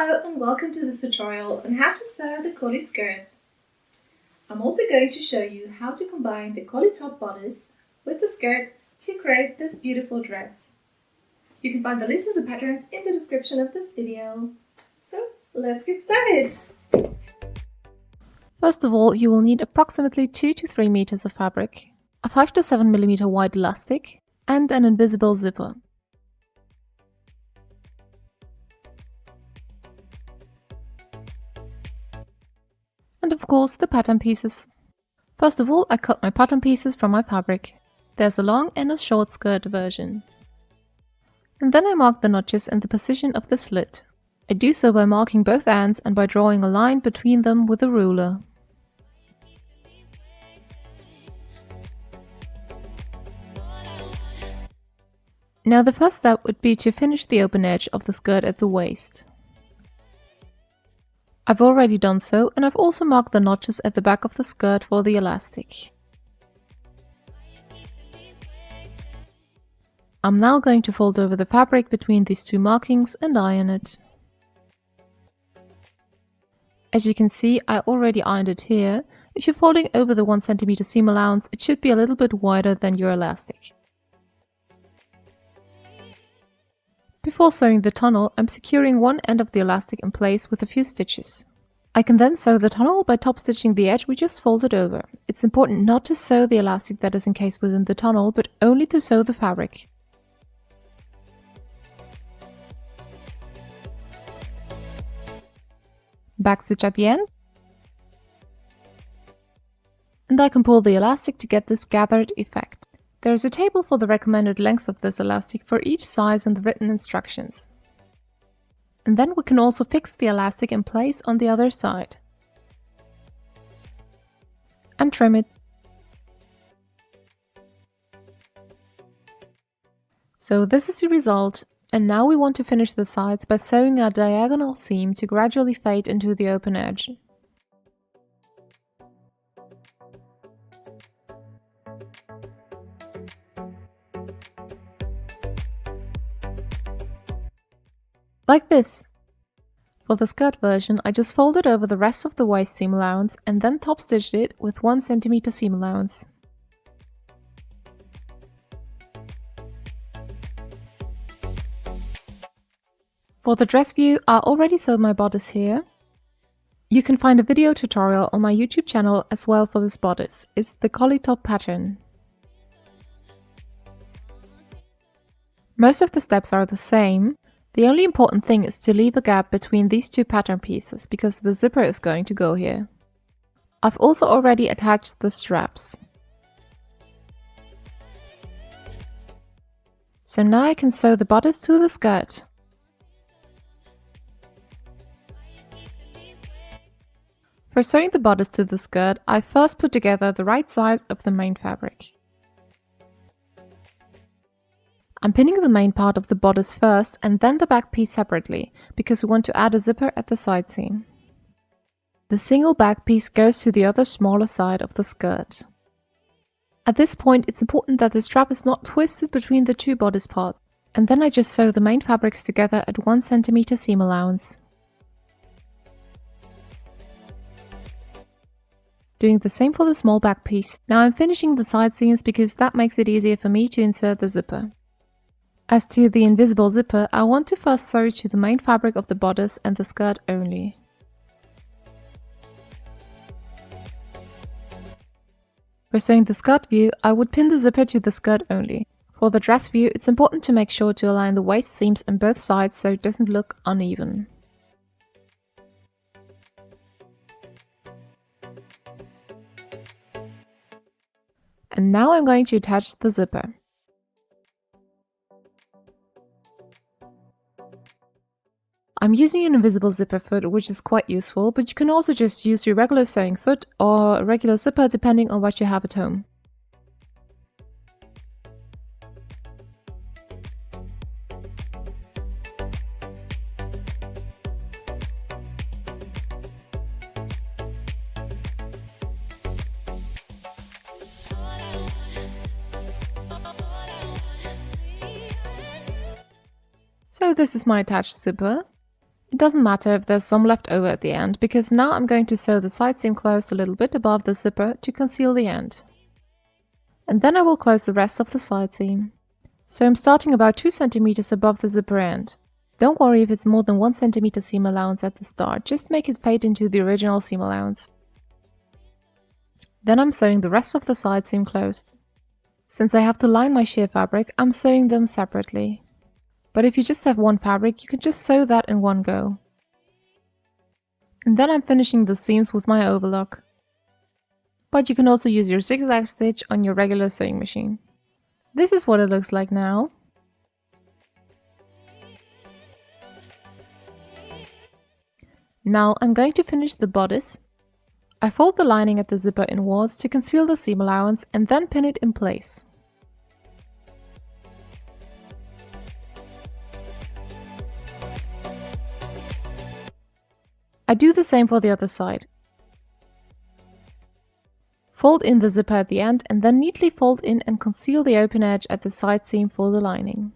Hello and welcome to this tutorial on how to sew the Koli skirt. I'm also going to show you how to combine the Koli top bodice with the skirt to create this beautiful dress. You can find the link to the patterns in the description of this video. So let's get started! First of all, you will need approximately 2 to 3 meters of fabric, a 5 to 7 millimeter wide elastic, and an invisible zipper. And of course, the pattern pieces. First of all, I cut my pattern pieces from my fabric. There's a long and a short skirt version. And then I mark the notches and the position of the slit. I do so by marking both ends and by drawing a line between them with a ruler. Now the first step would be to finish the open edge of the skirt at the waist. I've already done so, and I've also marked the notches at the back of the skirt for the elastic. I'm now going to fold over the fabric between these two markings and iron it. As you can see, I already ironed it here. If you're folding over the 1 cm seam allowance, it should be a little bit wider than your elastic. Before sewing the tunnel, I'm securing one end of the elastic in place with a few stitches. I can then sew the tunnel by top stitching the edge we just folded over. It's important not to sew the elastic that is encased within the tunnel, but only to sew the fabric. Backstitch at the end. And I can pull the elastic to get this gathered effect. There is a table for the recommended length of this elastic for each size in the written instructions. And then we can also fix the elastic in place on the other side. And trim it. So this is the result, and now we want to finish the sides by sewing a diagonal seam to gradually fade into the open edge. Like this. For the skirt version, I just folded over the rest of the waist seam allowance and then top stitched it with 1 cm seam allowance. For the dress view, I already sewed my bodice here. You can find a video tutorial on my YouTube channel as well for this bodice. It's the Koli top pattern. Most of the steps are the same. The only important thing is to leave a gap between these two pattern pieces, because the zipper is going to go here. I've also already attached the straps. So now I can sew the bodice to the skirt. For sewing the bodice to the skirt, I first put together the right side of the main fabric. I'm pinning the main part of the bodice first and then the back piece separately, because we want to add a zipper at the side seam. The single back piece goes to the other smaller side of the skirt. At this point, it's important that the strap is not twisted between the two bodice parts, and then I just sew the main fabrics together at 1 cm seam allowance. Doing the same for the small back piece. Now I'm finishing the side seams because that makes it easier for me to insert the zipper. As to the invisible zipper, I want to first sew to the main fabric of the bodice and the skirt only. For sewing the skirt view, I would pin the zipper to the skirt only. For the dress view, it's important to make sure to align the waist seams on both sides so it doesn't look uneven. And now I'm going to attach the zipper. I'm using an invisible zipper foot, which is quite useful, but you can also just use your regular sewing foot or a regular zipper depending on what you have at home. So this is my attached zipper. It doesn't matter if there's some left over at the end, because now I'm going to sew the side seam closed a little bit above the zipper to conceal the end. And then I will close the rest of the side seam. So I'm starting about 2 cm above the zipper end. Don't worry if it's more than 1 cm seam allowance at the start, just make it fade into the original seam allowance. Then I'm sewing the rest of the side seam closed. Since I have to line my sheer fabric, I'm sewing them separately. But if you just have one fabric, you can just sew that in one go. And then I'm finishing the seams with my overlock. But you can also use your zigzag stitch on your regular sewing machine. This is what it looks like now. Now I'm going to finish the bodice. I fold the lining at the zipper inwards to conceal the seam allowance and then pin it in place. I do the same for the other side. Fold in the zipper at the end and then neatly fold in and conceal the open edge at the side seam for the lining.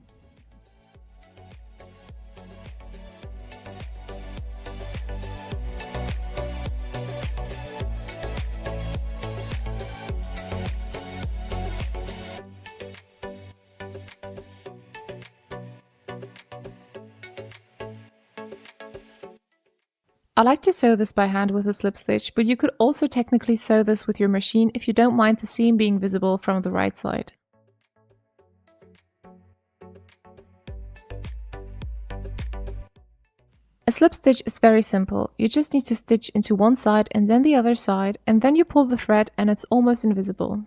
I like to sew this by hand with a slip stitch, but you could also technically sew this with your machine if you don't mind the seam being visible from the right side. A slip stitch is very simple. You just need to stitch into one side and then the other side, and then you pull the thread and it's almost invisible.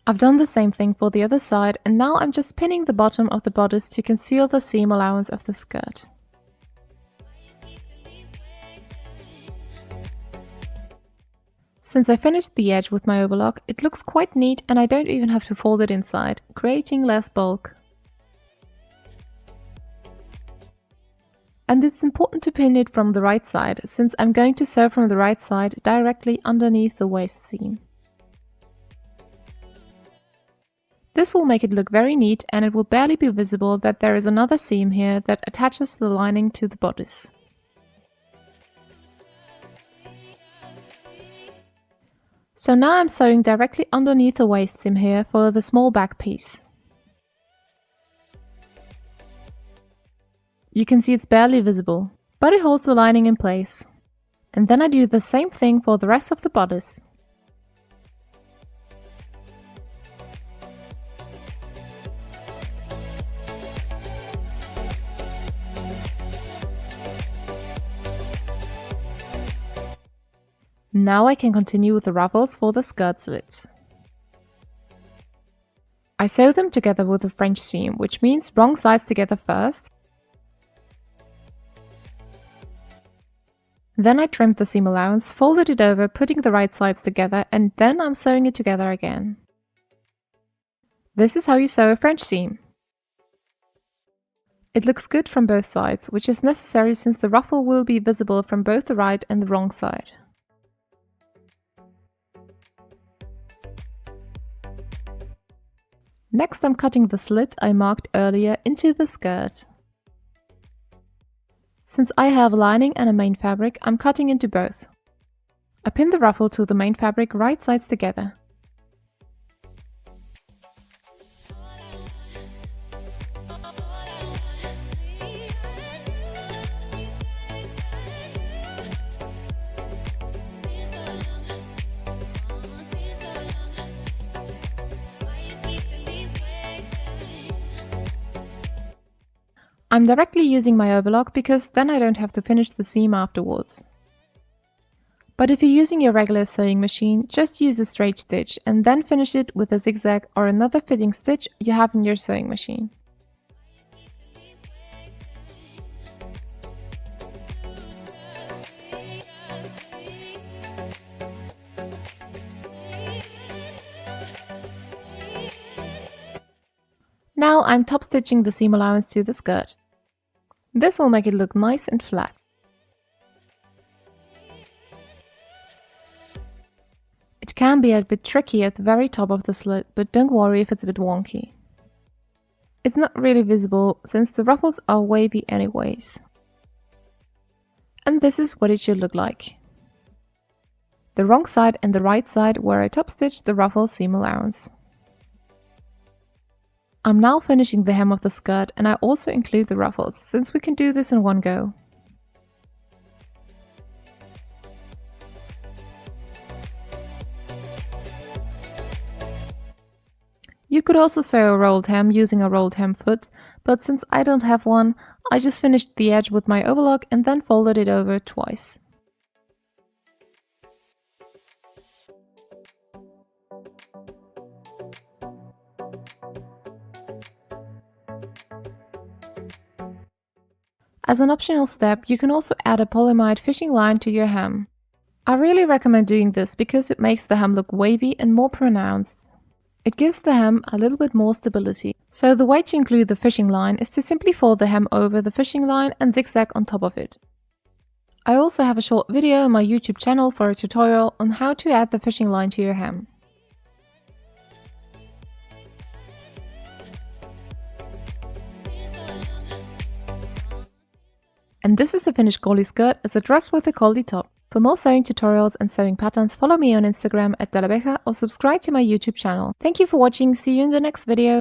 I've done the same thing for the other side, and now I'm just pinning the bottom of the bodice to conceal the seam allowance of the skirt. Since I finished the edge with my overlock, it looks quite neat and I don't even have to fold it inside, creating less bulk. And it's important to pin it from the right side, since I'm going to sew from the right side directly underneath the waist seam. This will make it look very neat, and it will barely be visible that there is another seam here that attaches the lining to the bodice. So now I'm sewing directly underneath the waist seam here for the small back piece. You can see it's barely visible, but it holds the lining in place. And then I do the same thing for the rest of the bodice. Now I can continue with the ruffles for the skirt slit. I sew them together with a French seam, which means wrong sides together first. Then I trimmed the seam allowance, folded it over, putting the right sides together, and then I'm sewing it together again. This is how you sew a French seam. It looks good from both sides, which is necessary since the ruffle will be visible from both the right and the wrong side. Next, I'm cutting the slit I marked earlier into the skirt. Since I have a lining and a main fabric, I'm cutting into both. I pin the ruffle to the main fabric right sides together. I'm directly using my overlock because then I don't have to finish the seam afterwards. But if you're using your regular sewing machine, just use a straight stitch and then finish it with a zigzag or another fitting stitch you have in your sewing machine. Now I'm top stitching the seam allowance to the skirt. This will make it look nice and flat. can be a bit tricky at the very top of the slit, but don't worry if it's a bit wonky. It's not really visible since the ruffles are wavy anyways. And this is what it should look like. The wrong side and the right side where I top stitched the ruffle seam allowance. I'm now finishing the hem of the skirt, and I also include the ruffles, since we can do this in one go. You could also sew a rolled hem using a rolled hem foot, but since I don't have one, I just finished the edge with my overlock and then folded it over twice. As an optional step, you can also add a polyamide fishing line to your hem. I really recommend doing this because it makes the hem look wavy and more pronounced. It gives the hem a little bit more stability. So the way to include the fishing line is to simply fold the hem over the fishing line and zigzag on top of it. I also have a short video on my YouTube channel for a tutorial on how to add the fishing line to your hem. And this is the finished Koli skirt as a dress with a Koli top. For more sewing tutorials and sewing patterns, follow me on Instagram at Telabeja or subscribe to my YouTube channel. Thank you for watching, see you in the next video.